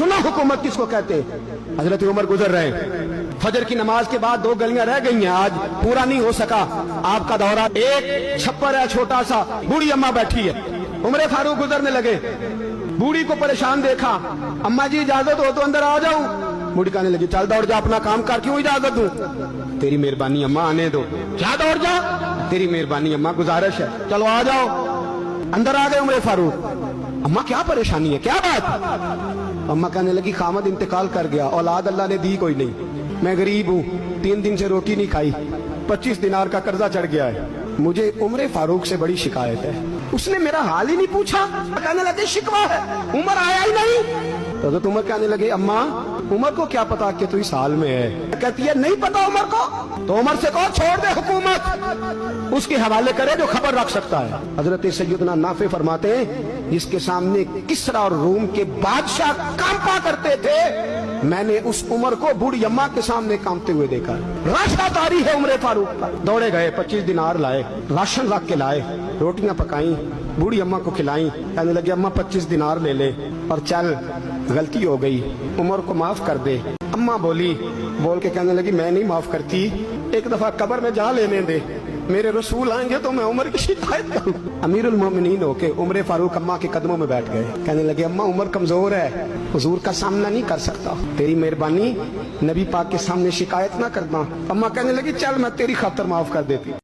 सुना हुकूमत किसको कहते हैं। हजरत उमर गुजर रहे हैं, फजर की नमाज के बाद 2 गलियां रह गई हैं, आज पूरा नहीं हो सका आपका दौरा। एक छप्पर है छोटा सा, बूढ़ी अम्मा बैठी है, उमर फारूक गुजरने लगे, बूढ़ी को परेशान देखा, अम्मा जी इजाजत हो तो अंदर आ जाऊं। बूढ़ी कहने लगी चल दौड़ जा, अपना काम कर, क्यों इजाजत दूं? तेरी मेहरबानी अम्मा, आने दो। क्या दौड़ जा? तेरी मेहरबानी अम्मा, गुजारिश है, चलो आ जाओ। अंदर आ गए उमर फारूक। अम्मा क्या परेशानी है, क्या बात? अम्मा कहने लगी खामद इंतकाल कर गया, औलाद अल्लाह ने दी कोई नहीं, मैं गरीब हूँ, 3 दिन से रोटी नहीं खाई, 25 दिनार का कर्जा चढ़ गया है, मुझे उमर फारूक से बड़ी शिकायत है। उसने मेरा हाल ही नहीं पूछा। कहने लगे शिकवा है, उमर आया ही नहीं। तो उमर कहने लगे अम्मा उमर को क्या पता कि तू इस हाल में है? कहती है नहीं पता उमर को, तो उमर से कहो छोड़ दे हुकूमत, उसके हवाले करे जो खबर रख सकता है। हजरत सैयदना नाफे फरमाते हैं जिसके सामने किसरा और रूम के बादशाह कांपा करते थे, मैंने उस उमर को बूढ़ी अम्मा के सामने कांपते हुए देखा। राशा तारी है उमर फारूक का। दौड़े गए, 25 दिनार लाए, राशन रख के लाए, रोटियां पकाई, बूढ़ी अम्मा को खिलाई। कहने लगे अम्मा 25 दिनार ले ले और चल, गलती हो गई, उमर को माफ कर दे। अम्मा बोली, बोल के कहने लगी मैं नहीं माफ करती, एक दफा कब्र में जा लेने दे, मेरे रसूल आएंगे तो मैं उमर की शिकायत करूं। अमीरुल मोमिनीन होके उमर फारूक अम्मा के कदमों में बैठ गए। कहने लगे अम्मा उमर कमजोर है, हुजूर का सामना नहीं कर सकता, तेरी मेहरबानी नबी पाक के सामने शिकायत ना करना। अम्मा कहने लगी चल मैं तेरी खातर माफ कर देती।